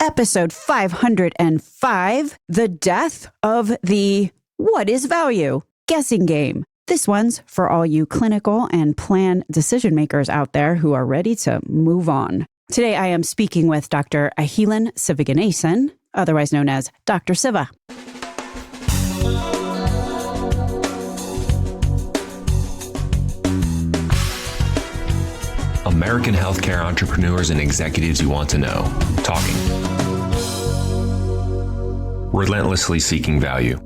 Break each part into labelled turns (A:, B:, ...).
A: episode 505, The Death of the What is Value? Guessing game. This one's for all you clinical and plan decision makers out there who are ready to move on. Today I am speaking with Dr. Ahilan Sivaganesan, otherwise known as Dr. Siva.
B: American healthcare entrepreneurs and executives you want to know. Talking. Relentlessly seeking value.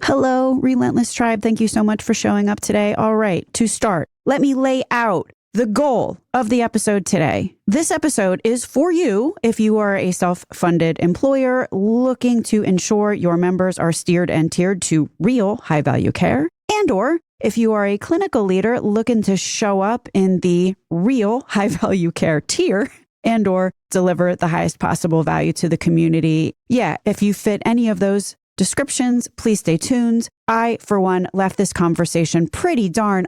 A: Hello, Relentless Tribe. Thank you so much for showing up today. All right, to start, let me lay out the goal of the episode today. This episode is for you if you are a self-funded employer looking to ensure your members are steered and tiered to real high-value care, and/or if you are a clinical leader looking to show up in the real high-value care tier and/or deliver the highest possible value to the community. Yeah, if you fit any of those descriptions, please stay tuned. I, for one, left this conversation pretty darn,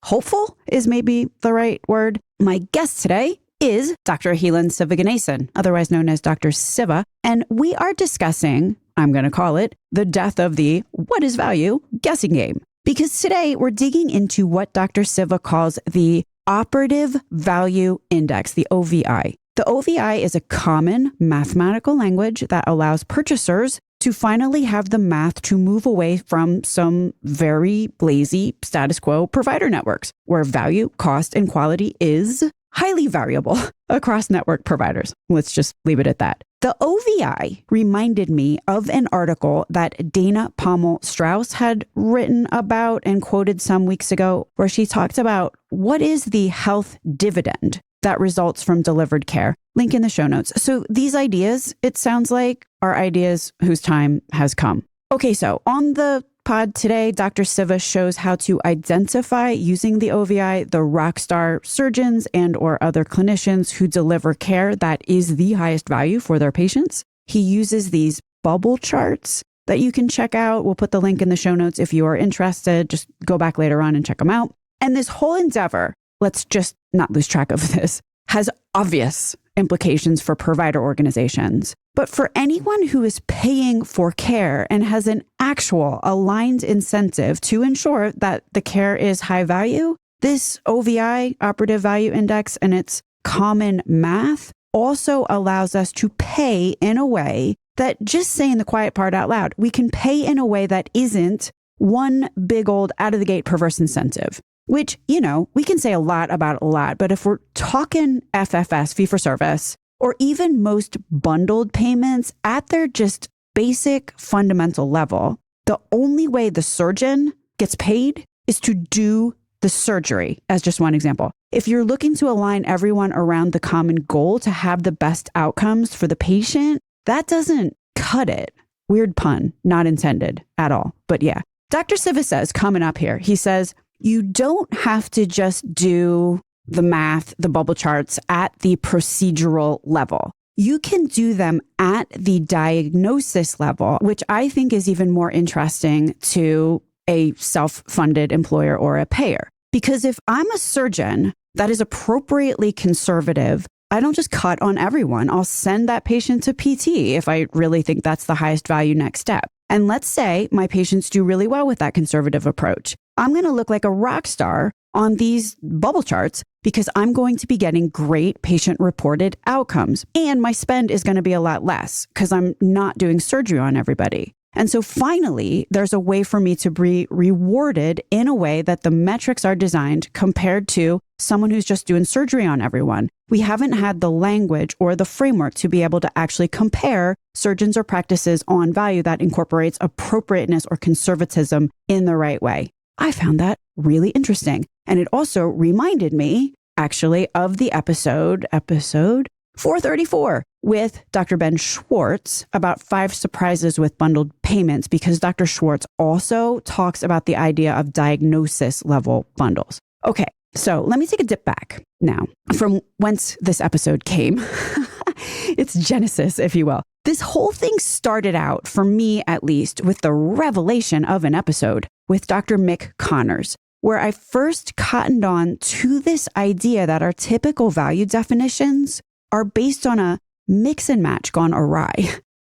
A: hopeful is maybe the right word. My guest today is Dr. Ahilan Sivaganesan, otherwise known as Dr. Siva, and we are discussing, I'm going to call it, the death of the what is value guessing game. Because today we're digging into what Dr. Siva calls the Operative Value Index, the OVI. The OVI is a common mathematical language that allows purchasers to finally have the math to move away from some very lazy status quo provider networks, where value, cost, and quality is highly variable across network providers. Let's just leave it at that. The OVI reminded me of an article that Dana Pommel-Strauss had written about and quoted some weeks ago, where she talked about what is the health dividend that results from delivered care. Link in the show notes. So these ideas, it sounds like, are ideas whose time has come. Okay, so on the pod today, Dr. Siva shows how to identify, using the OVI, the rockstar surgeons and or other clinicians who deliver care that is the highest value for their patients. He uses these bubble charts that you can check out. We'll put the link in the show notes if you are interested. Just go back later on and check them out. And this whole endeavor, let's just not lose track of this, has obvious implications for provider organizations. But for anyone who is paying for care and has an actual aligned incentive to ensure that the care is high value, this OVI, Operative Value Index, and its common math also allows us to pay in a way that, just saying the quiet part out loud, we can pay in a way that isn't one big old out of the gate perverse incentive. Which, we can say a lot about a lot, but if we're talking FFS, fee for service, or even most bundled payments at their just basic fundamental level, the only way the surgeon gets paid is to do the surgery, as just one example. If you're looking to align everyone around the common goal to have the best outcomes for the patient, that doesn't cut it. Weird pun, not intended at all. But yeah, Dr. Siva says, coming up here, he says, you don't have to just do the math, the bubble charts at the procedural level. You can do them at the diagnosis level, which I think is even more interesting to a self-funded employer or a payer. Because if I'm a surgeon that is appropriately conservative, I don't just cut on everyone. I'll send that patient to PT if I really think that's the highest value next step. And let's say my patients do really well with that conservative approach. I'm going to look like a rock star on these bubble charts because I'm going to be getting great patient-reported outcomes. And my spend is going to be a lot less because I'm not doing surgery on everybody. And so finally, there's a way for me to be rewarded in a way that the metrics are designed compared to someone who's just doing surgery on everyone. We haven't had the language or the framework to be able to actually compare surgeons or practices on value that incorporates appropriateness or conservatism in the right way. I found that really interesting. And it also reminded me, actually, of the episode 434 with Dr. Ben Schwartz about 5 surprises with bundled payments, because Dr. Schwartz also talks about the idea of diagnosis level bundles. Okay, so let me take a dip back now from whence this episode came. It's Genesis, if you will. This whole thing started out, for me at least, with the revelation of an episode with Dr. Mick Connors, where I first cottoned on to this idea that our typical value definitions are based on a mix and match gone awry.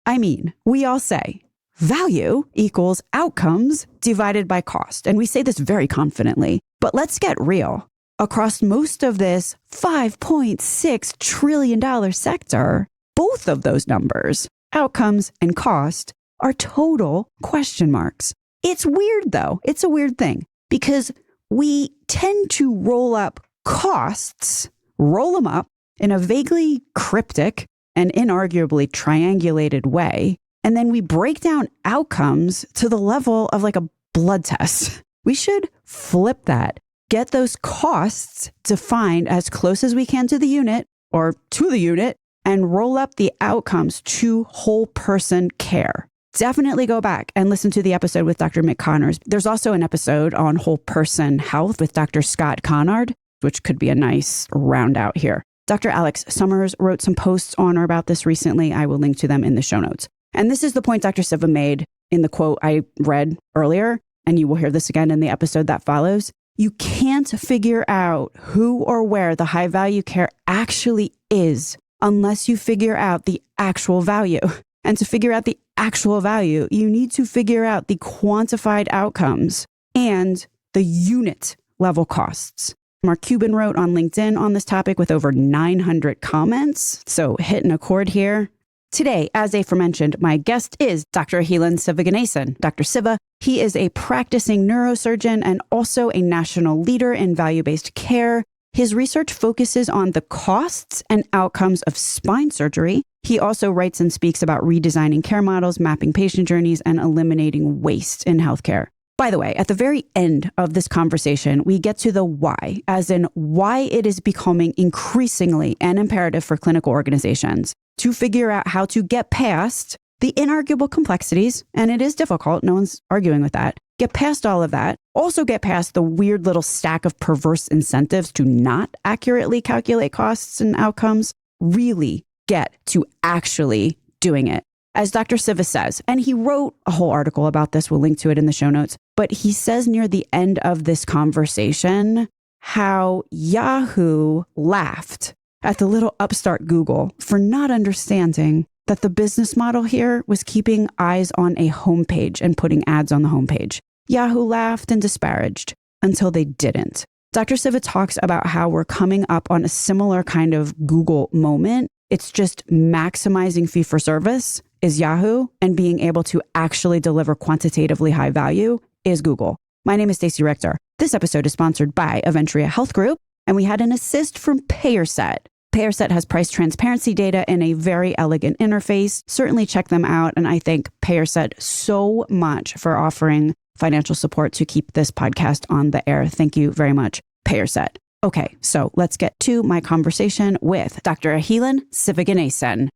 A: I mean, we all say value equals outcomes divided by cost. And we say this very confidently, but let's get real. Across most of this $5.6 trillion sector, both of those numbers, outcomes and cost, are total question marks. It's weird though. It's a weird thing because we tend to roll up costs, roll them up in a vaguely cryptic and inarguably triangulated way. And then we break down outcomes to the level of like a blood test. We should flip that. Get those costs defined as close as we can to the unit or to the unit and roll up the outcomes to whole person care. Definitely go back and listen to the episode with Dr. Mick Connors. There's also an episode on whole person health with Dr. Scott Conard, which could be a nice round out here. Dr. Alex Summers wrote some posts on or about this recently. I will link to them in the show notes. And this is the point Dr. Siva made in the quote I read earlier, and you will hear this again in the episode that follows. You can't figure out who or where the high value care actually is unless you figure out the actual value. And to figure out the actual value, you need to figure out the quantified outcomes and the unit level costs. Mark Cuban wrote on LinkedIn on this topic with over 900 comments. So hitting a chord here. Today, as aforementioned, my guest is Dr. Ahilan Sivaganesan. Dr. Siva, he is a practicing neurosurgeon and also a national leader in value-based care. His research focuses on the costs and outcomes of spine surgery. He also writes and speaks about redesigning care models, mapping patient journeys, and eliminating waste in healthcare. By the way, at the very end of this conversation, we get to the why, as in why it is becoming increasingly an imperative for clinical organizations to figure out how to get past the inarguable complexities, and it is difficult, no one's arguing with that, get past all of that, also get past the weird little stack of perverse incentives to not accurately calculate costs and outcomes, really get to actually doing it. As Dr. Siva says, and he wrote a whole article about this, we'll link to it in the show notes, but he says near the end of this conversation how Yahoo laughed at the little upstart Google for not understanding that the business model here was keeping eyes on a homepage and putting ads on the homepage. Yahoo laughed and disparaged until they didn't. Dr. Siva talks about how we're coming up on a similar kind of Google moment. It's just maximizing fee for service is Yahoo, and being able to actually deliver quantitatively high value is Google. My name is Stacey Richter. This episode is sponsored by Aventria Health Group, and we had an assist from PayerSet. PayerSet has price transparency data in a very elegant interface. Certainly check them out, and I thank PayerSet so much for offering financial support to keep this podcast on the air. Thank you very much, PayerSet. Okay, so let's get to my conversation with Dr. Ahilan Sivaganesan.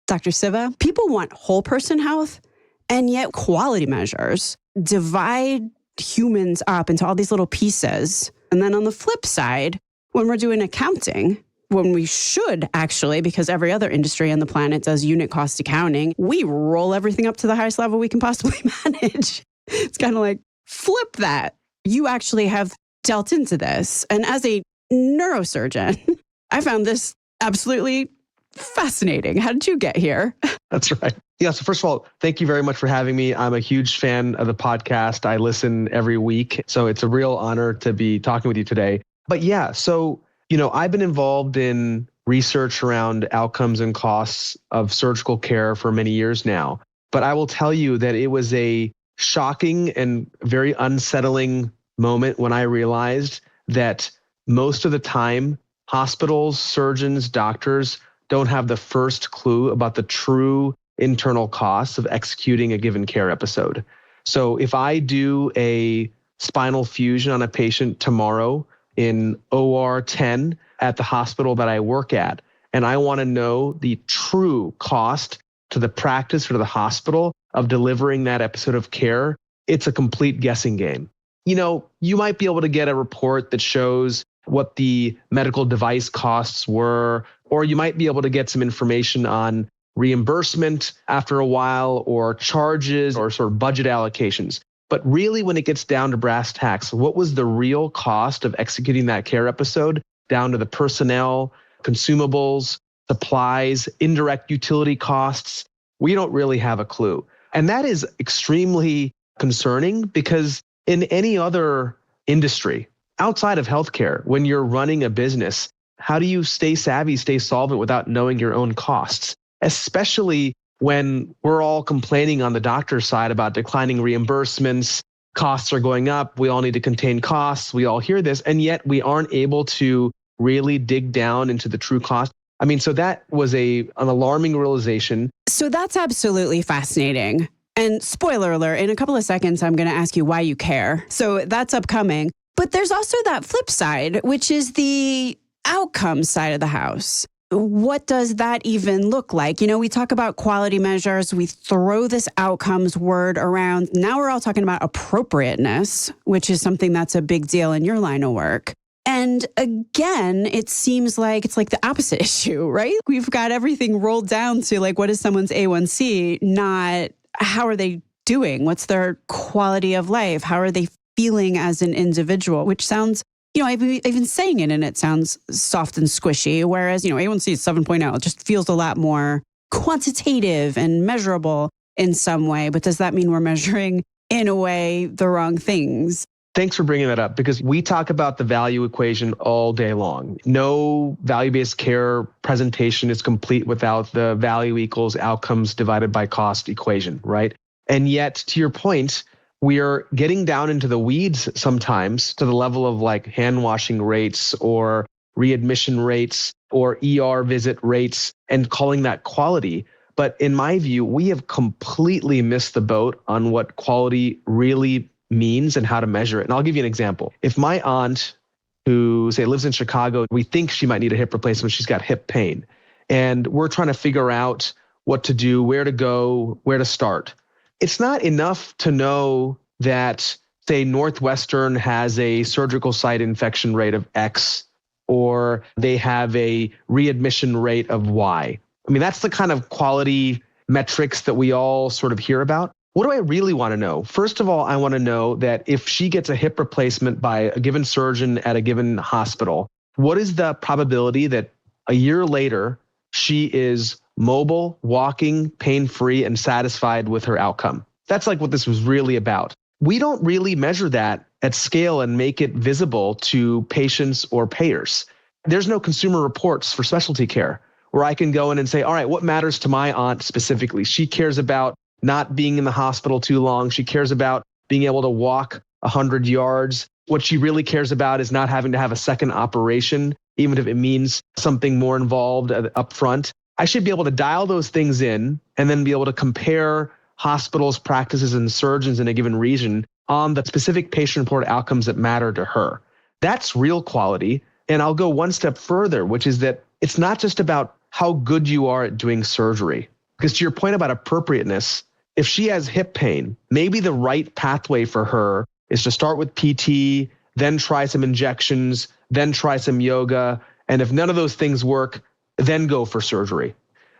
A: Dr. Siva, people want whole person health, and yet quality measures divide humans up into all these little pieces. And then on the flip side, when we're doing accounting, when we should actually, because every other industry on the planet does unit cost accounting, we roll everything up to the highest level we can possibly manage. It's kind of like, flip that. You actually have dealt into this. And as a neurosurgeon, I found this absolutely fascinating. How did you get here?
C: That's right. Yeah. So first of all, thank you very much for having me. I'm a huge fan of the podcast. I listen every week. So it's a real honor to be talking with you today. But yeah, so, I've been involved in research around outcomes and costs of surgical care for many years now. But I will tell you that it was a shocking and very unsettling moment when I realized that most of the time, hospitals, surgeons, doctors don't have the first clue about the true internal costs of executing a given care episode. So if I do a spinal fusion on a patient tomorrow in OR 10 at the hospital that I work at, and I want to know the true cost to the practice or to the hospital of delivering that episode of care, it's a complete guessing game. You might be able to get a report that shows what the medical device costs were, or you might be able to get some information on reimbursement after a while, or charges, or sort of budget allocations. But really, when it gets down to brass tacks, what was the real cost of executing that care episode, down to the personnel, consumables, supplies, indirect utility costs. We don't really have a clue. And that is extremely concerning because in any other industry outside of healthcare, when you're running a business, how do you stay savvy, stay solvent without knowing your own costs? Especially when we're all complaining on the doctor's side about declining reimbursements, costs are going up, we all need to contain costs, we all hear this, and yet we aren't able to really dig down into the true cost. I mean, so that was an alarming realization.
A: So that's absolutely fascinating. And spoiler alert, in a couple of seconds, I'm going to ask you why you care. So that's upcoming. But there's also that flip side, which is the outcome side of the house. What does that even look like? You know, we talk about quality measures. We throw this outcomes word around. Now we're all talking about appropriateness, which is something that's a big deal in your line of work. And again, it seems like it's like the opposite issue, right? We've got everything rolled down to like, what is someone's A1C, not how are they doing? What's their quality of life? How are they feeling as an individual? Which sounds, you know, even saying it and it sounds soft and squishy, whereas, you know, A1C is 7.0. It just feels a lot more quantitative and measurable in some way. But does that mean we're measuring in a way the wrong things?
C: Thanks for bringing that up because we talk about the value equation all day long. No value-based care presentation is complete without the value equals outcomes divided by cost equation, right? And yet, to your point, we are getting down into the weeds sometimes to the level of like hand washing rates or readmission rates or ER visit rates and calling that quality. But in my view, we have completely missed the boat on what quality really means and how to measure it. And I'll give you an example. If my aunt, who say lives in Chicago, we think she might need a hip replacement, she's got hip pain, and we're trying to figure out what to do, where to go, where to start. It's not enough to know that, say, Northwestern has a surgical site infection rate of X, or they have a readmission rate of Y. I mean, that's the kind of quality metrics that we all sort of hear about. What do I really want to know? First of all, I want to know that if she gets a hip replacement by a given surgeon at a given hospital, what is the probability that a year later she is mobile, walking, pain-free, and satisfied with her outcome? That's like what this was really about. We don't really measure that at scale and make it visible to patients or payers. There's no consumer reports for specialty care where I can go in and say, all right, what matters to my aunt specifically? She cares about not being in the hospital too long. She cares about being able to walk 100 yards. What she really cares about is not having to have a second operation, even if it means something more involved up front. I should be able to dial those things in and then be able to compare hospitals, practices, and surgeons in a given region on the specific patient-reported outcomes that matter to her. That's real quality. And I'll go one step further, which is that it's not just about how good you are at doing surgery. Because to your point about appropriateness, if she has hip pain, maybe the right pathway for her is to start with PT, then try some injections, then try some yoga. And if none of those things work, then go for surgery.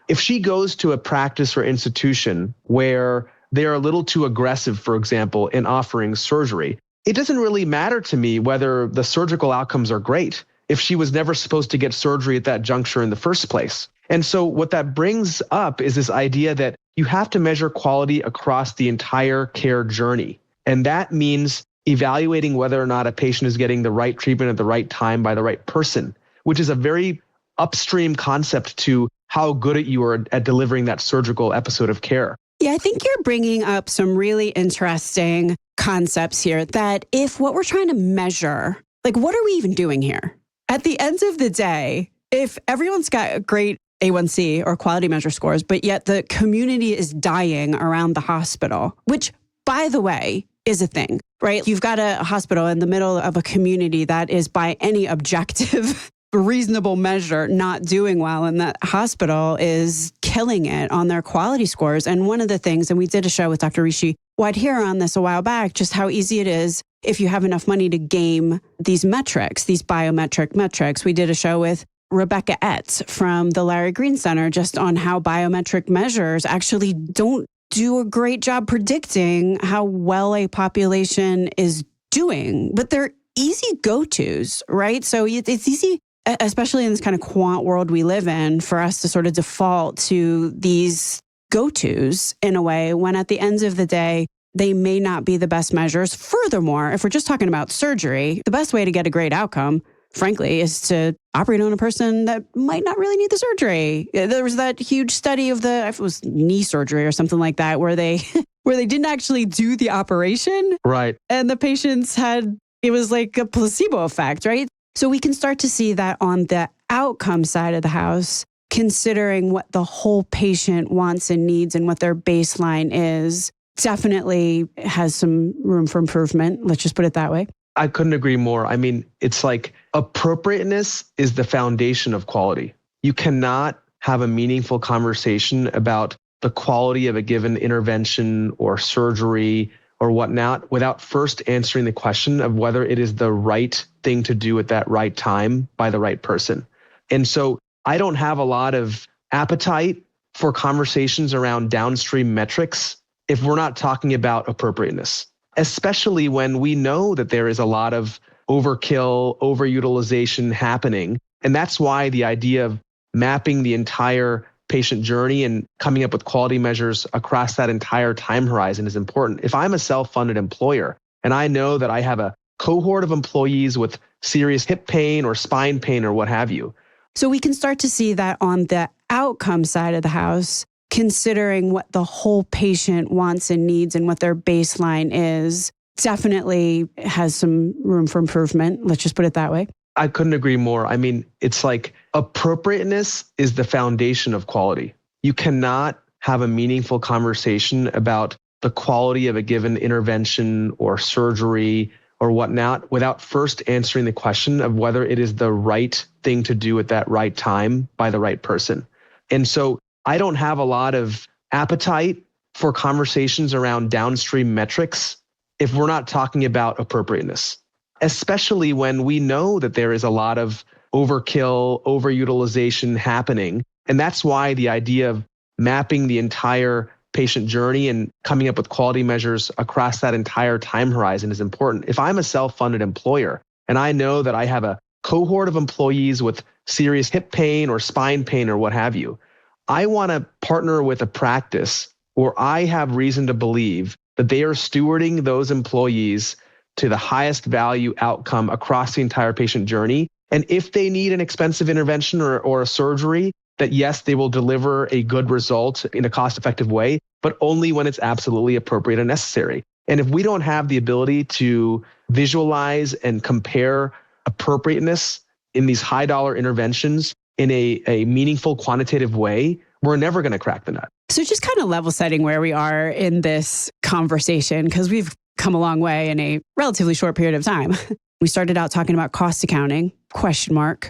C: If she goes to a practice or institution where they're a little too aggressive, for example, in offering surgery, it doesn't really matter to me whether the surgical outcomes are great if she was never supposed to get surgery at that juncture in the first place. And so what that brings up is this idea that you have to measure quality across the entire care journey. And that means evaluating whether or not a patient is getting the right treatment at the right time by the right person, which is a very upstream concept to how good you are at delivering that surgical episode of care.
A: Yeah, I think you're bringing up some really interesting concepts here that if what we're trying to measure, like what are we even doing here? At the end of the day, if everyone's got a great A1C or quality measure scores, but yet the community is dying around the hospital, which, by the way, is a thing, right? You've got a hospital in the middle of a community that is by any objective, reasonable measure not doing well, and that hospital is killing it on their quality scores. And one of the things, and we did a show with Dr. Rishi Wadhir on this a while back, just how easy it is if you have enough money to game these metrics, these biometric metrics. We did a show with Rebecca Etz from the Larry Green Center just on how biometric measures actually don't do a great job predicting how well a population is doing, but they're easy go-tos, right? So it's easy especially in this kind of quant world we live in, for us to sort of default to these go-tos in a way when at the end of the day, they may not be the best measures. Furthermore, if we're just talking about surgery, the best way to get a great outcome, frankly, is to operate on a person that might not really need the surgery. There was that huge study of if it was knee surgery or something like that, where they where they didn't actually do the operation.
C: Right.
A: And the patients it was like a placebo effect, right? So we can start to see that on the outcome side of the house, considering what the whole patient wants and needs and what their baseline is, definitely has some room for improvement. Let's just put it that way.
C: I couldn't agree more. I mean, it's like appropriateness is the foundation of quality. You cannot have a meaningful conversation about the quality of a given intervention or surgery or whatnot without first answering the question of whether it is the right thing to do at that right time by the right person. And so I don't have a lot of appetite for conversations around downstream metrics if we're not talking about appropriateness, especially when we know that there is a lot of overkill, overutilization happening. And that's why the idea of mapping the entire patient journey and coming up with quality measures across that entire time horizon is important. If I'm a self-funded employer and I know that I have a cohort of employees with serious hip pain or spine pain or what have you.
A: So we can start to see that on the outcome side of the house, considering what the whole patient wants and needs and what their baseline is, definitely has some room for improvement. Let's just put it that way.
C: I couldn't agree more. I mean, it's like appropriateness is the foundation of quality. You cannot have a meaningful conversation about the quality of a given intervention or surgery or whatnot without first answering the question of whether it is the right thing to do at that right time by the right person. And so I don't have a lot of appetite for conversations around downstream metrics if we're not talking about appropriateness, especially when we know that there is a lot of overkill, overutilization happening. And that's why the idea of mapping the entire patient journey and coming up with quality measures across that entire time horizon is important. If I'm a self-funded employer and I know that I have a cohort of employees with serious hip pain or spine pain or what have you, I want to partner with a practice where I have reason to believe that they are stewarding those employees to the highest value outcome across the entire patient journey. And if they need an expensive intervention or a surgery, that yes, they will deliver a good result in a cost-effective way, but only when it's absolutely appropriate and necessary. And if we don't have the ability to visualize and compare appropriateness in these high-dollar interventions in a meaningful quantitative way, we're never going to crack the nut.
A: So just kind of level setting where we are in this conversation, because we've come a long way in a relatively short period of time. We started out talking about cost accounting, ?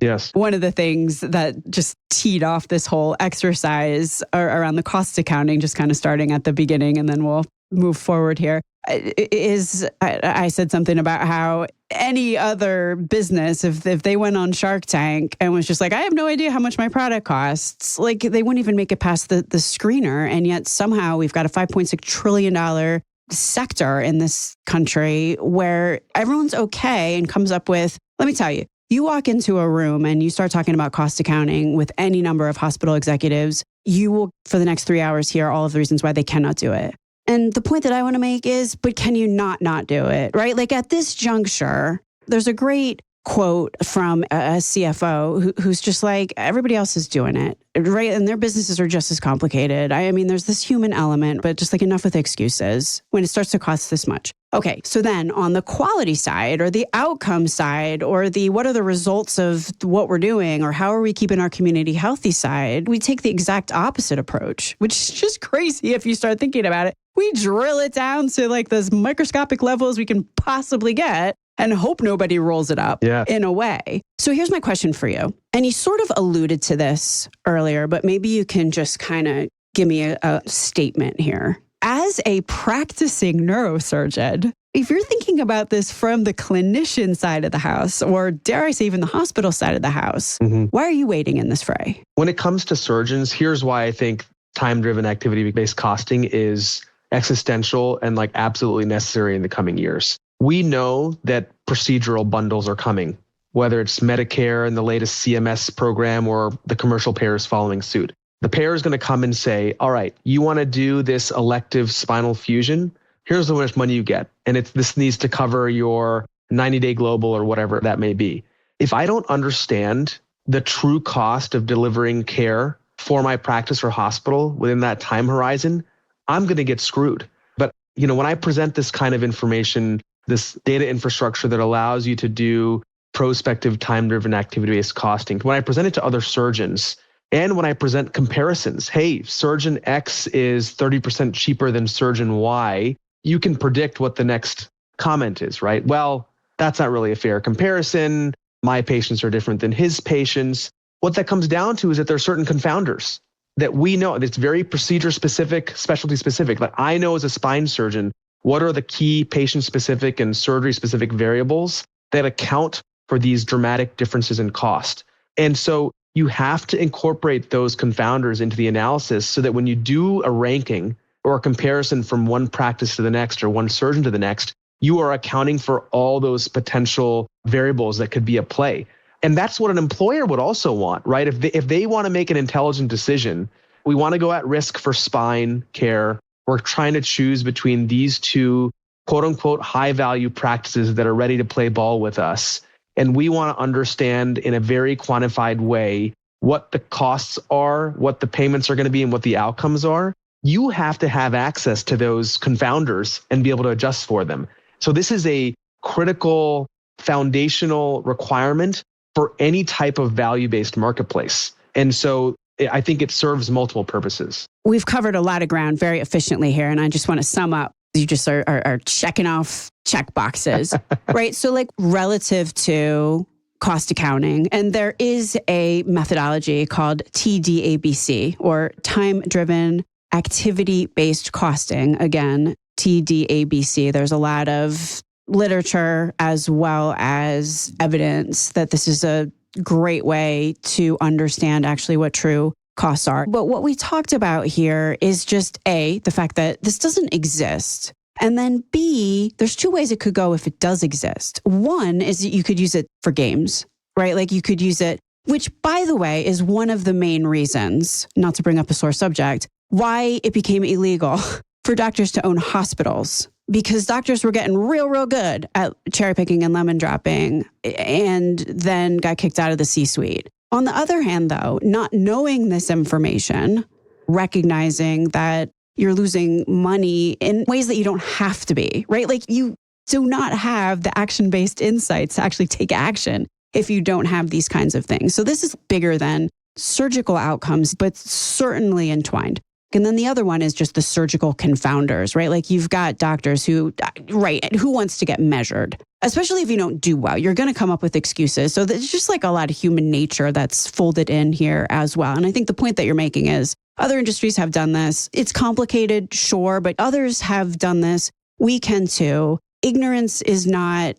C: Yes.
A: One of the things that just teed off this whole exercise around the cost accounting, just kind of starting at the beginning, and then we'll move forward here, is I said something about how any other business, if they went on Shark Tank and was just like, I have no idea how much my product costs, like they wouldn't even make it past the screener. And yet somehow we've got a $5.6 trillion sector in this country where everyone's okay and comes up with, let me tell you, you walk into a room and you start talking about cost accounting with any number of hospital executives, you will, for the next 3 hours, hear all of the reasons why they cannot do it. And the point that I want to make is, but can you not do it, right? Like at this juncture, there's a great quote from a CFO who's just like, everybody else is doing it, right? And their businesses are just as complicated. I mean, there's this human element, but just like enough with excuses when it starts to cost this much. Okay, so then on the quality side or the outcome side or the what are the results of what we're doing or how are we keeping our community healthy side, we take the exact opposite approach, which is just crazy if you start thinking about it. We drill it down to like those microscopic levels we can possibly get and hope nobody rolls it up in a way. So here's my question for you. And you sort of alluded to this earlier, but maybe you can just kind of give me a statement here. As a practicing neurosurgeon, if you're thinking about this from the clinician side of the house, or dare I say even the hospital side of the house, why are you waiting in this fray?
C: When it comes to surgeons, here's why I think time-driven activity-based costing is existential and like absolutely necessary in the coming years. We know that procedural bundles are coming. whether it's Medicare and the latest CMS program or the commercial payers following suit. The payer is going to come and say, all right, you want to do this elective spinal fusion? Here's how much money you get. And this needs to cover your 90-day global or whatever that may be. If I don't understand the true cost of delivering care for my practice or hospital within that time horizon, I'm going to get screwed. But when I present this kind of information, this data infrastructure that allows you to do prospective time-driven activity-based costing, when I present it to other surgeons, and when I present comparisons, hey, surgeon X is 30% cheaper than surgeon Y, you can predict what the next comment is, right? Well, that's not really a fair comparison. My patients are different than his patients. What that comes down to is that there are certain confounders that we know. It's very procedure specific, specialty specific. Like I know as a spine surgeon, what are the key patient specific and surgery specific variables that account for these dramatic differences in cost. And so you have to incorporate those confounders into the analysis so that when you do a ranking or a comparison from one practice to the next or one surgeon to the next, you are accounting for all those potential variables that could be at play. And that's what an employer would also want, right? If they want to make an intelligent decision, we want to go at risk for spine care. We're trying to choose between these two quote unquote high value practices that are ready to play ball with us. And we want to understand in a very quantified way what the costs are, what the payments are going to be, and what the outcomes are. You have to have access to those confounders and be able to adjust for them. So this is a critical foundational requirement for any type of value-based marketplace. And so I think it serves multiple purposes.
A: We've covered a lot of ground very efficiently here, and I just want to sum up. You just are checking off check boxes, right? So like relative to cost accounting, and there is a methodology called TDABC, or time-driven activity-based costing. Again, TDABC. There's a lot of literature as well as evidence that this is a great way to understand actually what true costs are. But what we talked about here is just A, the fact that this doesn't exist. And then B, there's two ways it could go if it does exist. One is that you could use it for games, right? Like you could use it, which by the way, is one of the main reasons, not to bring up a sore subject, why it became illegal for doctors to own hospitals. Because doctors were getting real good at cherry picking and lemon dropping and then got kicked out of the C-suite. On the other hand, though, not knowing this information, recognizing that you're losing money in ways that you don't have to be, right? Like you do not have the action-based insights to actually take action if you don't have these kinds of things. So this is bigger than surgical outcomes, but certainly entwined. And then the other one is just the surgical confounders, right? Like you've got doctors who wants to get measured, especially if you don't do well. You're going to come up with excuses. So there's just like a lot of human nature that's folded in here as well. And I think the point that you're making is other industries have done this. It's complicated, sure, but others have done this. We can too. Ignorance is not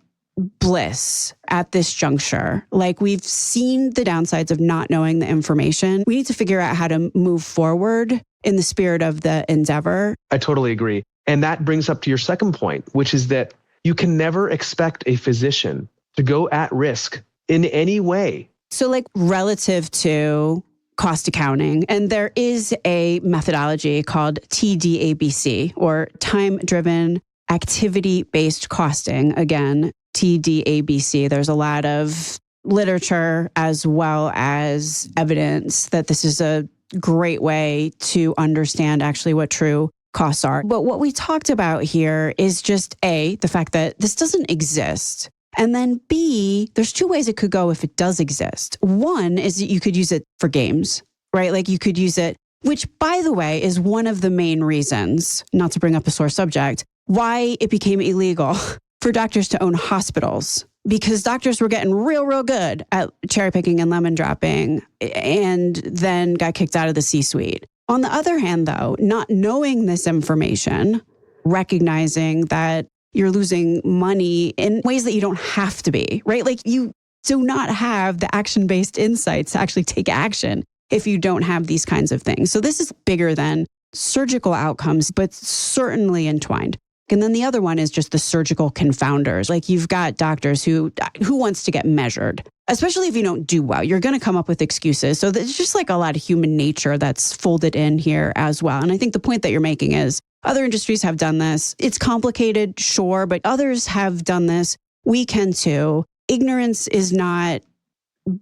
A: bliss at this juncture. Like we've seen the downsides of not knowing the information. We need to figure out how to move forward in the spirit of the endeavor.
C: I totally agree. And that brings up to your second point, which is that you can never expect a physician to go at risk in any way.
A: So like relative to cost accounting, and there is a methodology called TDABC, or time-driven activity-based costing. Again, TDABC. There's a lot of literature as well as evidence that this is a great way to understand actually what true costs are. But what we talked about here is just A, the fact that this doesn't exist. And then B, there's two ways it could go if it does exist. One is that you could use it for games, right? Like you could use it, which by the way, is one of the main reasons, not to bring up a sore subject, why it became illegal for doctors to own hospitals. Because doctors were getting real good at cherry picking and lemon dropping and then got kicked out of the C-suite. On the other hand, though, not knowing this information, recognizing that you're losing money in ways that you don't have to be, right? Like you do not have the action-based insights to actually take action if you don't have these kinds of things. So this is bigger than surgical outcomes, but certainly entwined. And then the other one is just the surgical confounders. Like you've got doctors who wants to get measured, especially if you don't do well. You're going to come up with excuses. So there's just like a lot of human nature that's folded in here as well. And I think the point that you're making is other industries have done this. It's complicated, sure, but others have done this. We can too. Ignorance is not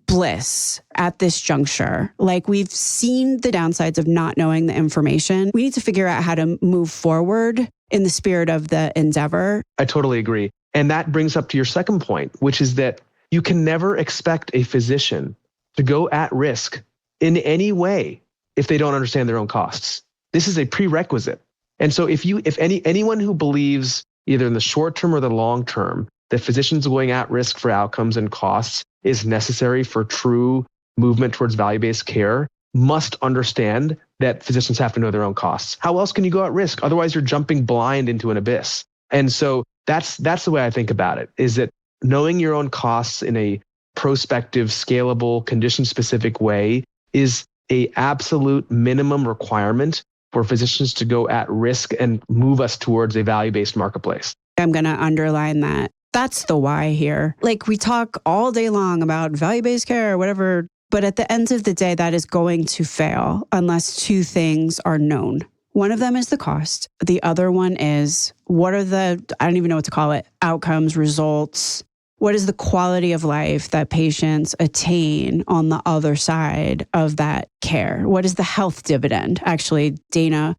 A: bliss at this juncture. Like we've seen the downsides of not knowing the information. We need to figure out how to move forward in the spirit of the endeavor.
C: I totally agree. And that brings up to your second point, which is that you can never expect a physician to go at risk in any way if they don't understand their own costs. This is a prerequisite. And so if anyone who believes either in the short term or the long term that physicians going at risk for outcomes and costs is necessary for true movement towards value-based care must understand that physicians have to know their own costs. How else can you go at risk? Otherwise, you're jumping blind into an abyss. And so that's the way I think about it, is that knowing your own costs in a prospective, scalable, condition-specific way is an absolute minimum requirement for physicians to go at risk and move us towards a value-based marketplace.
A: I'm going to underline that. That's the why here. Like we talk all day long about value-based care or whatever, but at the end of the day, that is going to fail unless two things are known. One of them is the cost. The other one is what are the, I don't even know what to call it, outcomes, results. What is the quality of life that patients attain on the other side of that care? What is the health dividend? Actually, Dana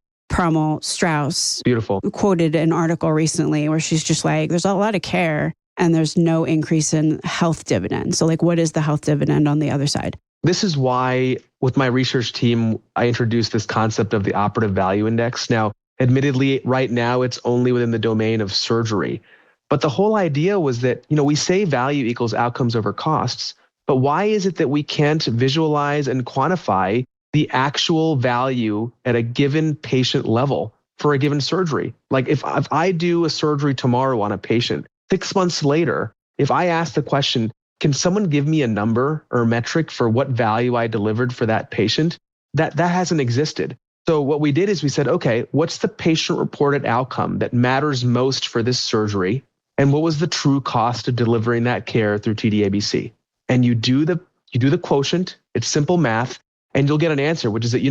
A: Strauss
C: Beautiful.
A: Quoted an article recently where she's just like, there's a lot of care and there's no increase in health dividend. So like, what is the health dividend on the other side?
C: This is why with my research team, I introduced this concept of the Operative Value Index. Now, admittedly, right now, it's only within the domain of surgery. But the whole idea was that, we say value equals outcomes over costs, but why is it that we can't visualize and quantify the actual value at a given patient level for a given surgery? Like if I do a surgery tomorrow on a patient, 6 months later, if I ask the question, can someone give me a number or a metric for what value I delivered for that patient? That hasn't existed. So what we did is we said, okay, what's the patient reported outcome that matters most for this surgery? And what was the true cost of delivering that care through TDABC? And you do the quotient, it's simple math, and you'll get an answer, which is that,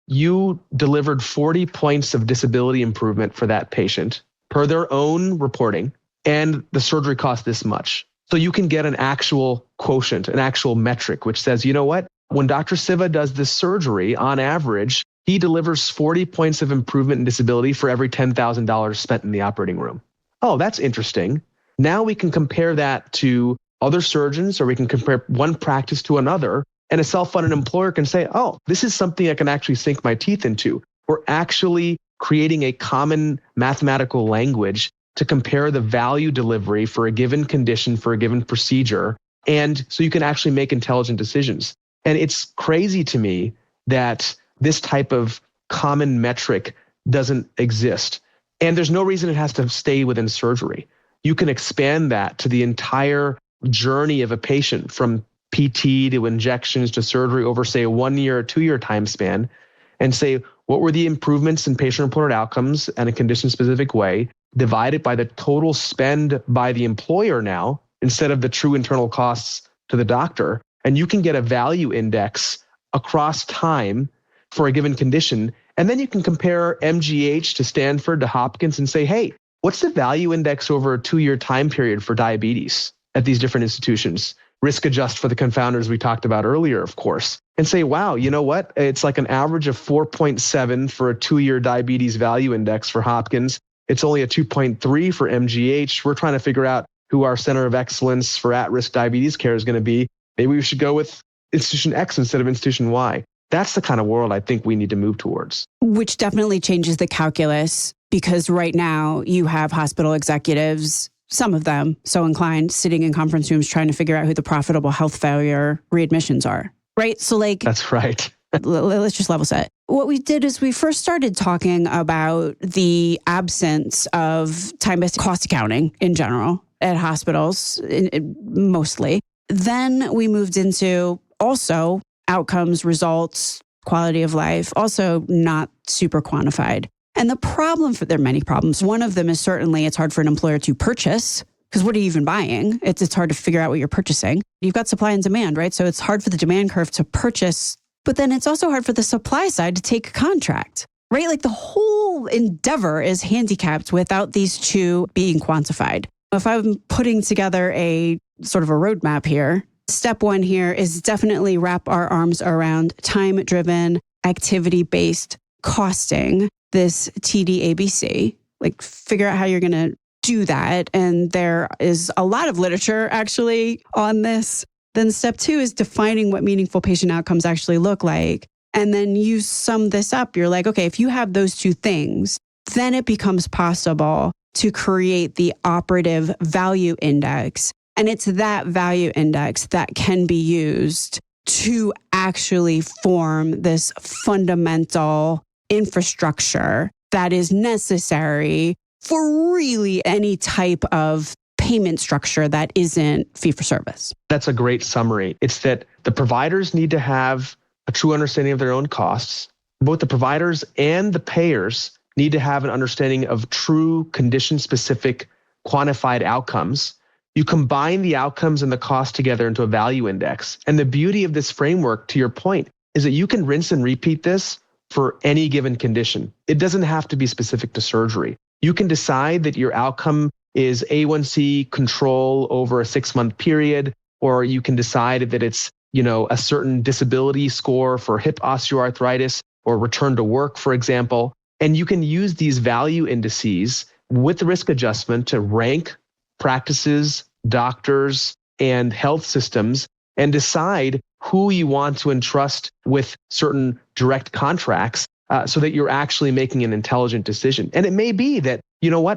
C: you delivered 40 points of disability improvement for that patient per their own reporting, and the surgery cost this much. So you can get an actual quotient, an actual metric, which says, when Dr. Siva does this surgery, on average, he delivers 40 points of improvement in disability for every $10,000 spent in the operating room. Oh, that's interesting. Now we can compare that to other surgeons, or we can compare one practice to another, and a self-funded employer can say, oh, this is something I can actually sink my teeth into. We're actually creating a common mathematical language to compare the value delivery for a given condition, for a given procedure, and so you can actually make intelligent decisions. And it's crazy to me that this type of common metric doesn't exist. And there's no reason it has to stay within surgery. You can expand that to the entire journey of a patient, from PT to injections to surgery, over, say, a 1 year or 2 year time span, and say, what were the improvements in patient-reported outcomes in a condition-specific way, divided by the total spend by the employer now, instead of the true internal costs to the doctor. And you can get a value index across time for a given condition. And then you can compare MGH to Stanford to Hopkins and say, hey, what's the value index over a 2 year time period for diabetes at these different institutions? Risk adjust for the confounders we talked about earlier, of course, and say, wow, you know what? It's like an average of 4.7 for a 2 year diabetes value index for Hopkins. It's only a 2.3 for MGH. We're trying to figure out who our center of excellence for at-risk diabetes care is going to be. Maybe we should go with institution X instead of institution Y. That's the kind of world I think we need to move towards.
A: Which definitely changes the calculus, because right now you have hospital executives, some of them so inclined, sitting in conference rooms trying to figure out who the profitable health failure readmissions are, right? So like,
C: that's right.
A: Let's just level set. What we did is we first started talking about the absence of time-based cost accounting in general at hospitals, mostly. Then we moved into also outcomes, results, quality of life, also not super quantified. And the problem there are many problems. One of them is certainly it's hard for an employer to purchase, because what are you even buying? It's hard to figure out what you're purchasing. You've got supply and demand, right? So it's hard for the demand curve to purchase, but then it's also hard for the supply side to take a contract, right? Like the whole endeavor is handicapped without these two being quantified. If I'm putting together a sort of a roadmap here, step one here is definitely wrap our arms around time-driven, activity-based costing, this TDABC, like figure out how you're going to do that. And there is a lot of literature actually on this. Then step two is defining what meaningful patient outcomes actually look like. And then you sum this up. You're like, okay, if you have those two things, then it becomes possible to create the operative value index. And it's that value index that can be used to actually form this fundamental infrastructure that is necessary for really any type of payment structure that isn't fee for service.
C: That's a great summary. It's that the providers need to have a true understanding of their own costs. Both the providers and the payers need to have an understanding of true condition-specific quantified outcomes. You combine the outcomes and the cost together into a value index. And the beauty of this framework, to your point, is that you can rinse and repeat this for any given condition. It doesn't have to be specific to surgery. You can decide that your outcome is A1C control over a 6-month period, or you can decide that it's, a certain disability score for hip osteoarthritis or return to work, for example. And you can use these value indices with the risk adjustment to rank practices, doctors, and health systems and decide who you want to entrust with certain direct contracts so that you're actually making an intelligent decision. And it may be that,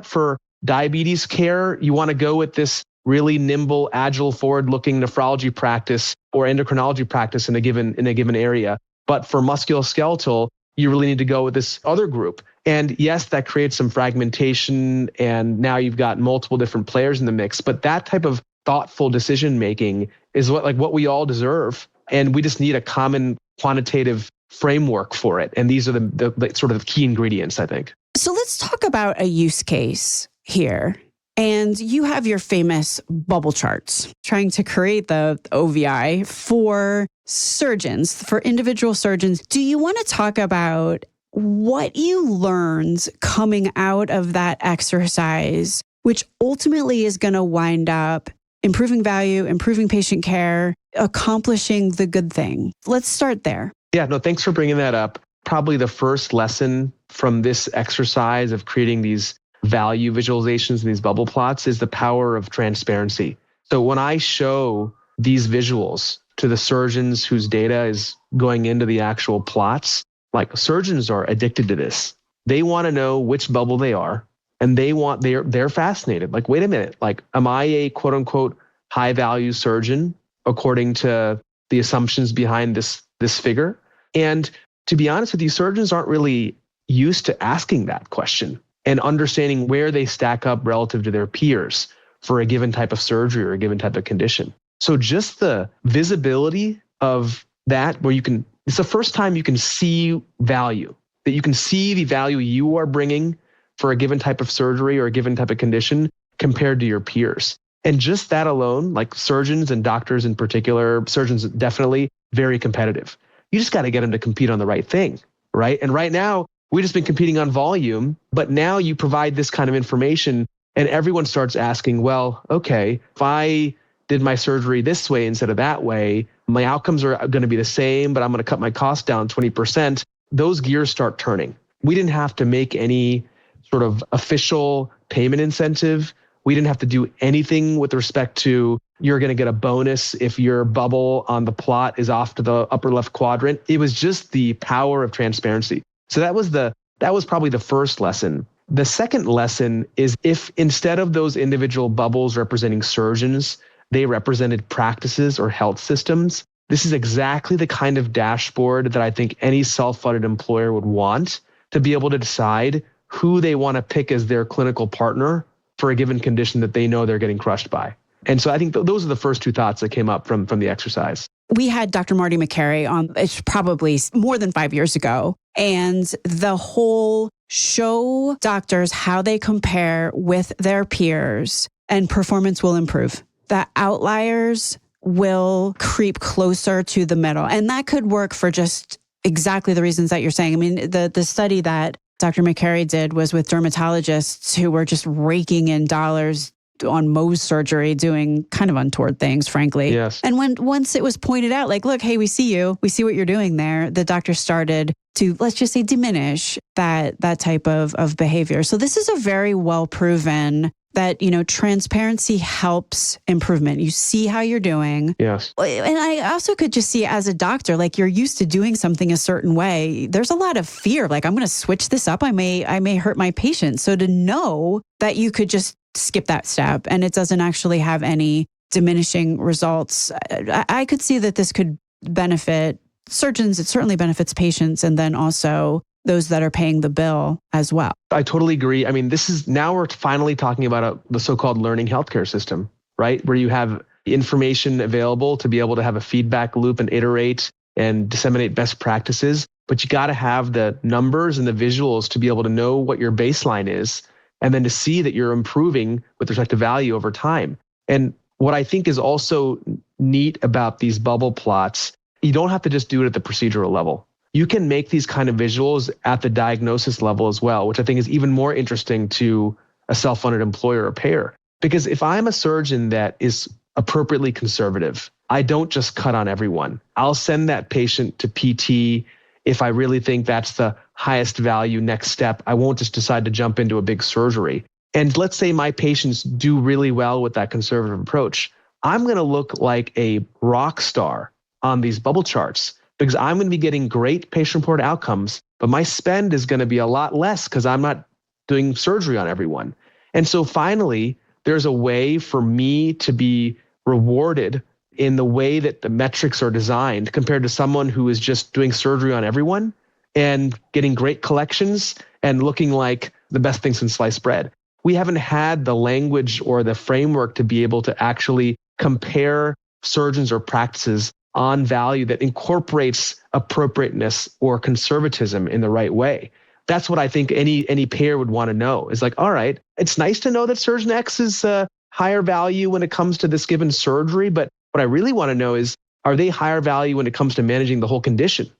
C: for diabetes care, you want to go with this really nimble, agile, forward-looking nephrology practice or endocrinology practice in a given area. But for musculoskeletal, you really need to go with this other group. And yes, that creates some fragmentation, and now you've got multiple different players in the mix. But that type of thoughtful decision-making is what we all deserve. And we just need a common quantitative framework for it. And these are the sort of key ingredients, I think.
A: So let's talk about a use case here. And you have your famous bubble charts, trying to create the OVI for surgeons, for individual surgeons. Do you want to talk about what you learned coming out of that exercise, which ultimately is going to wind up improving value, improving patient care, accomplishing the good thing? Let's start there.
C: Yeah, no, thanks for bringing that up. Probably the first lesson from this exercise of creating these value visualizations and these bubble plots is the power of transparency. So when I show these visuals to the surgeons whose data is going into the actual plots, like surgeons are addicted to this. They want to know which bubble they are, and they're fascinated. Like, wait a minute, like, am I a quote unquote high value surgeon according to the assumptions behind this figure? And to be honest with you, surgeons aren't really used to asking that question and understanding where they stack up relative to their peers for a given type of surgery or a given type of condition. So just the visibility of that, where it's the first time you can see value, that you can see the value you are bringing for a given type of surgery or a given type of condition compared to your peers. And just that alone, like surgeons and doctors in particular, surgeons definitely very competitive. You just got to get them to compete on the right thing, right? And right now, we've just been competing on volume, but now you provide this kind of information and everyone starts asking, well, okay, if I did my surgery this way instead of that way, my outcomes are going to be the same, but I'm going to cut my cost down 20%. Those gears start turning. We didn't have to make any sort of official payment incentive. We didn't have to do anything with respect to you're going to get a bonus if your bubble on the plot is off to the upper left quadrant. It was just the power of transparency. So that was probably the first lesson. The second lesson is if instead of those individual bubbles representing surgeons, they represented practices or health systems, this is exactly the kind of dashboard that I think any self-funded employer would want to be able to decide who they want to pick as their clinical partner for a given condition that they know they're getting crushed by. And so I think those are the first two thoughts that came up from the exercise.
A: We had Dr. Marty McCary on, it's probably more than 5 years ago. And the whole show doctors how they compare with their peers and performance will improve. The outliers will creep closer to the middle. And that could work for just exactly the reasons that you're saying. I mean, the study that Dr. McCary did was with dermatologists who were just raking in dollars on Mohs surgery, doing kind of untoward things, frankly.
C: Yes.
A: And once it was pointed out, like, look, hey, we see you, we see what you're doing there, the doctor started to, let's just say, diminish that type of behavior. So this is a very well proven that, transparency helps improvement. You see how you're doing.
C: Yes.
A: And I also could just see as a doctor, like you're used to doing something a certain way. There's a lot of fear. Like, I'm going to switch this up. I may hurt my patient. So to know that you could just skip that step and it doesn't actually have any diminishing results, I could see that this could benefit surgeons. It certainly benefits patients. And then also those that are paying the bill as well.
C: I totally agree. I mean, now we're finally talking about the so-called learning healthcare system, right? Where you have information available to be able to have a feedback loop and iterate and disseminate best practices. But you got to have the numbers and the visuals to be able to know what your baseline is and then to see that you're improving with respect to value over time. And what I think is also neat about these bubble plots, you don't have to just do it at the procedural level. You can make these kind of visuals at the diagnosis level as well, which I think is even more interesting to a self-funded employer or payer. Because if I'm a surgeon that is appropriately conservative, I don't just cut on everyone. I'll send that patient to PT if I really think that's the highest value next step. I won't just decide to jump into a big surgery. And let's say my patients do really well with that conservative approach. I'm going to look like a rock star on these bubble charts, because I'm going to be getting great patient-reported outcomes, but my spend is going to be a lot less because I'm not doing surgery on everyone. And so finally, there's a way for me to be rewarded in the way that the metrics are designed compared to someone who is just doing surgery on everyone and getting great collections and looking like the best thing since sliced bread. We haven't had the language or the framework to be able to actually compare surgeons or practices on value that incorporates appropriateness or conservatism in the right way. That's what I think any payer would want to know is like, all right, it's nice to know that surgeon X is higher value when it comes to this given surgery, but what I really want to know is, are they higher value when it comes to managing the whole condition?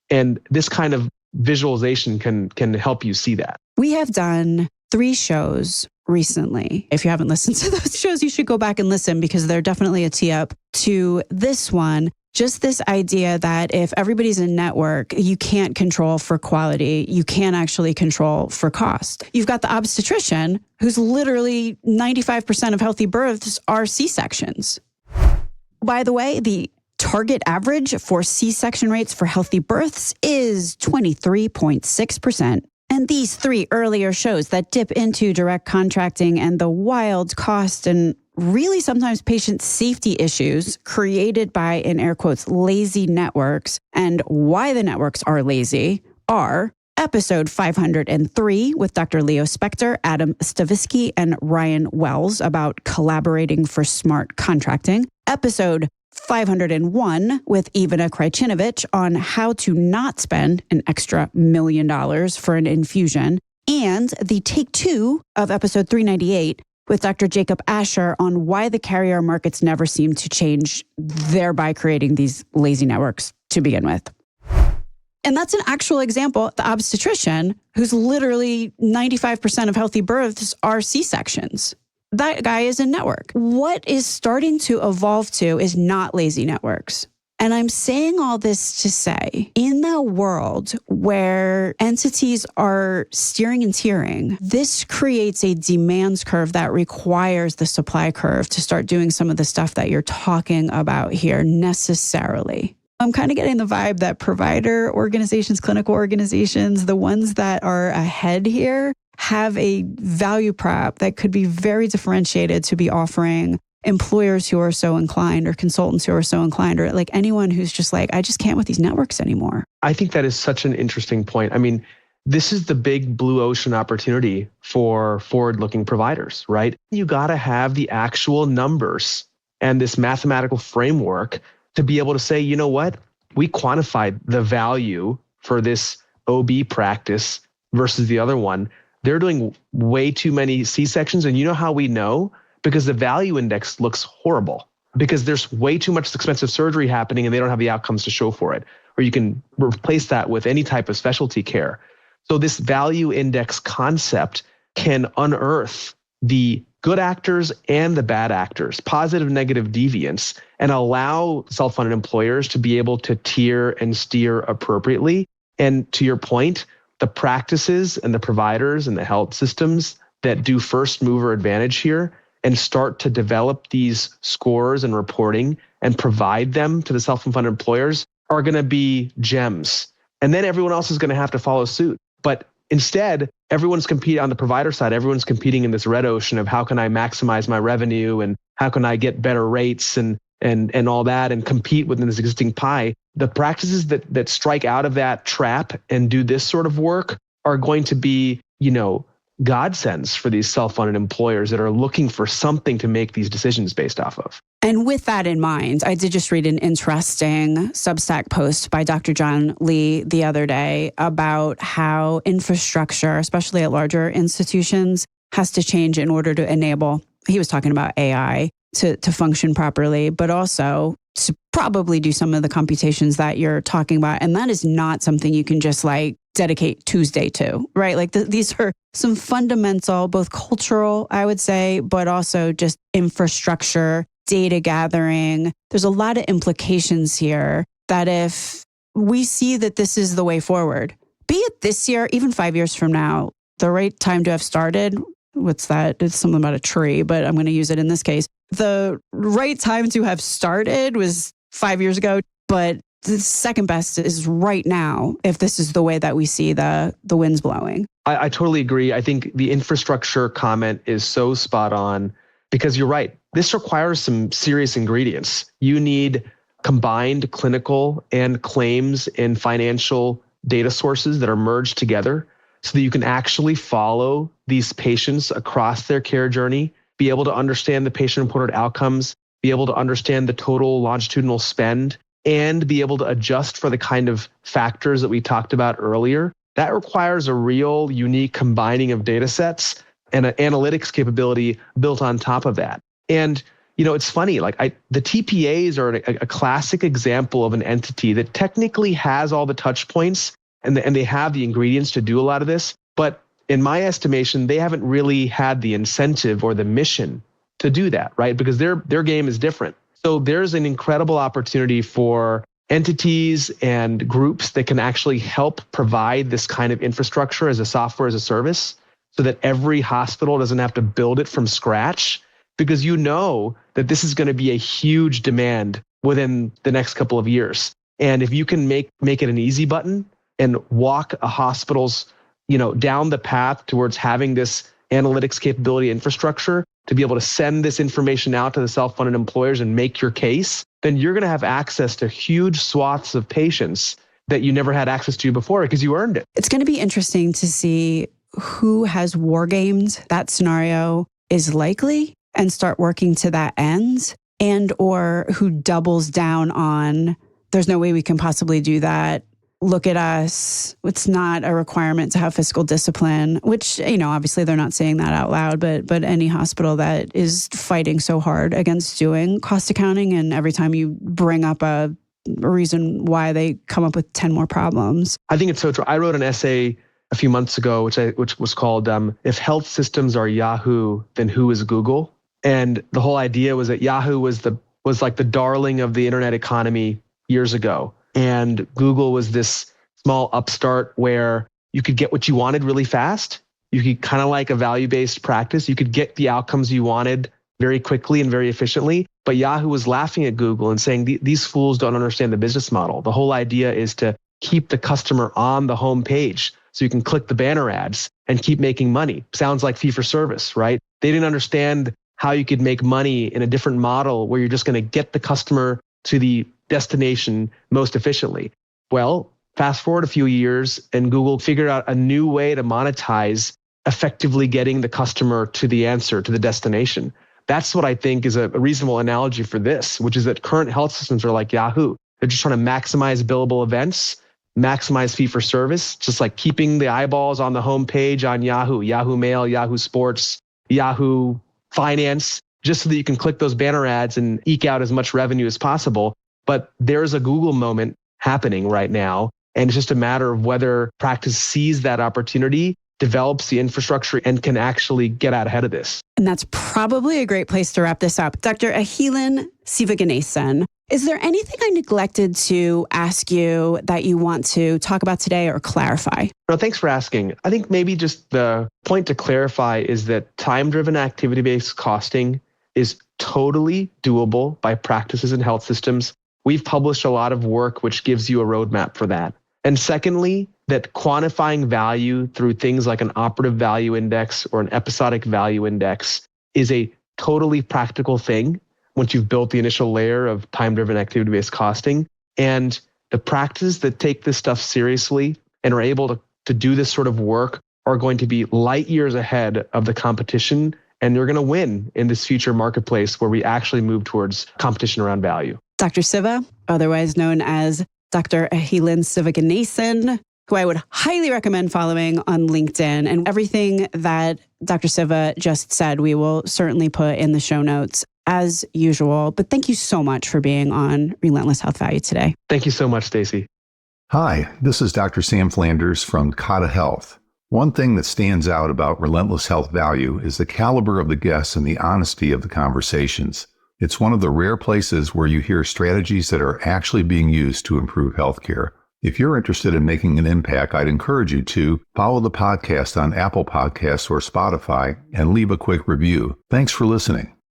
C: And this kind of visualization can help you see that.
A: We have done 3 shows recently. If you haven't listened to those shows, you should go back and listen because they're definitely a tee up to this one. Just this idea that if everybody's in network, you can't control for quality. You can't actually control for cost. You've got the obstetrician who's literally 95% of healthy births are C-sections. By the way, the target average for C-section rates for healthy births is 23.6%. And these 3 earlier shows that dip into direct contracting and the wild cost and really sometimes patient safety issues created by, in air quotes, lazy networks and why the networks are lazy are episode 503 with Dr. Leo Spector, Adam Stavisky, and Ryan Wells about collaborating for smart contracting, episode 501 with Ivana Krajcinovic on how to not spend an extra $1 million for an infusion, and the take 2 of episode 398 with Dr. Jacob Asher on why the carrier markets never seem to change, thereby creating these lazy networks to begin with. And that's an actual example. The obstetrician, who's literally 95% of healthy births are C-sections. That guy is in network. What is starting to evolve to is not lazy networks. And I'm saying all this to say, in the world where entities are steering and tiering, this creates a demands curve that requires the supply curve to start doing some of the stuff that you're talking about here necessarily. I'm kind of getting the vibe that provider organizations, clinical organizations, the ones that are ahead here, have a value prop that could be very differentiated to be offering employers who are so inclined or consultants who are so inclined or like anyone who's just like, I just can't with these networks anymore.
C: I think that is such an interesting point. I mean, this is the big blue ocean opportunity for forward-looking providers, right? You got to have the actual numbers and this mathematical framework to be able to say, you know what? We quantified the value for this OB practice versus the other one, they're doing way too many C-sections. And you know how we know? Because the value index looks horrible because there's way too much expensive surgery happening and they don't have the outcomes to show for it. Or you can replace that with any type of specialty care. So this value index concept can unearth the good actors and the bad actors, positive, negative deviance, and allow self-funded employers to be able to tier and steer appropriately. And to your point, the practices and the providers and the health systems that do first mover advantage here and start to develop these scores and reporting and provide them to the self-funded employers are going to be gems. And then everyone else is going to have to follow suit. But instead, everyone's competing on the provider side. Everyone's competing in this red ocean of how can I maximize my revenue and how can I get better rates and all that and compete within this existing pie. The practices that strike out of that trap and do this sort of work are going to be, godsends for these self-funded employers that are looking for something to make these decisions based off of.
A: And with that in mind, I did just read an interesting Substack post by Dr. John Lee the other day about how infrastructure, especially at larger institutions, has to change in order to enable, he was talking about AI, to function properly, but also to probably do some of the computations that you're talking about. And that is not something you can just dedicate Tuesday to, right? These are some fundamental, both cultural, I would say, but also just infrastructure, data gathering. There's a lot of implications here that if we see that this is the way forward, be it this year, even 5 years from now, the right time to have started, what's that? It's something about a tree, but I'm going to use it in this case. The right time to have started was 5 years ago, but the second best is right now if this is the way that we see the winds blowing.
C: I totally agree. I think the infrastructure comment is so spot on because you're right. This requires some serious ingredients. You need combined clinical and claims and financial data sources that are merged together so that you can actually follow these patients across their care journey, be able to understand the patient-reported outcomes, be able to understand the total longitudinal spend, and be able to adjust for the kind of factors that we talked about earlier. That requires a real unique combining of data sets and an analytics capability built on top of that. And it's funny, the TPAs are a classic example of an entity that technically has all the touch points and they have the ingredients to do a lot of this. But in my estimation, they haven't really had the incentive or the mission to do that, right? Because their game is different. So there's an incredible opportunity for entities and groups that can actually help provide this kind of infrastructure as a software as a service so that every hospital doesn't have to build it from scratch, because that this is going to be a huge demand within the next couple of years. And if you can make it an easy button and walk a hospital's down the path towards having this analytics capability infrastructure to be able to send this information out to the self-funded employers and make your case, then you're going to have access to huge swaths of patients that you never had access to before because you earned it.
A: It's going to be interesting to see who has wargamed that scenario is likely and start working to that end, and or who doubles down on there's no way we can possibly do that. Look at us. It's not a requirement to have fiscal discipline, which, obviously they're not saying that out loud, but any hospital that is fighting so hard against doing cost accounting, and every time you bring up a reason why they come up with 10 more problems.
C: I think it's so true. I wrote an essay a few months ago, which was called If Health Systems Are Yahoo, Then Who is Google? And the whole idea was that Yahoo was like the darling of the internet economy years ago. And Google was this small upstart where you could get what you wanted really fast. You could kind of like a value-based practice. You could get the outcomes you wanted very quickly and very efficiently. But Yahoo was laughing at Google and saying, these fools don't understand the business model. The whole idea is to keep the customer on the home page so you can click the banner ads and keep making money. Sounds like fee for service, right? They didn't understand how you could make money in a different model where you're just going to get the customer to the destination most efficiently. Well, fast forward a few years and Google figured out a new way to monetize effectively getting the customer to the answer, to the destination. That's what I think is a reasonable analogy for this, which is that current health systems are like Yahoo. They're just trying to maximize billable events, maximize fee for service, just like keeping the eyeballs on the homepage on Yahoo, Yahoo Mail, Yahoo Sports, Yahoo Finance, just so that you can click those banner ads and eke out as much revenue as possible. But there's a Google moment happening right now. And it's just a matter of whether practice sees that opportunity, develops the infrastructure, and can actually get out ahead of this.
A: And that's probably a great place to wrap this up. Dr. Ahilan Sivaganesan, is there anything I neglected to ask you that you want to talk about today or clarify?
C: No, thanks for asking. I think maybe just the point to clarify is that time-driven activity-based costing is totally doable by practices and health systems. We've published a lot of work which gives you a roadmap for that. And secondly, that quantifying value through things like an operative value index or an episodic value index is a totally practical thing once you've built the initial layer of time-driven activity-based costing. And the practices that take this stuff seriously and are able to do this sort of work are going to be light years ahead of the competition, and they're going to win in this future marketplace where we actually move towards competition around value.
A: Dr. Siva, otherwise known as Dr. Ahilan Sivaganesan, who I would highly recommend following on LinkedIn. And everything that Dr. Siva just said, we will certainly put in the show notes as usual. But thank you so much for being on Relentless Health Value today.
C: Thank you so much, Stacey.
D: Hi, this is Dr. Sam Flanders from Kata Health. One thing that stands out about Relentless Health Value is the caliber of the guests and the honesty of the conversations. It's one of the rare places where you hear strategies that are actually being used to improve healthcare. If you're interested in making an impact, I'd encourage you to follow the podcast on Apple Podcasts or Spotify and leave a quick review. Thanks for listening.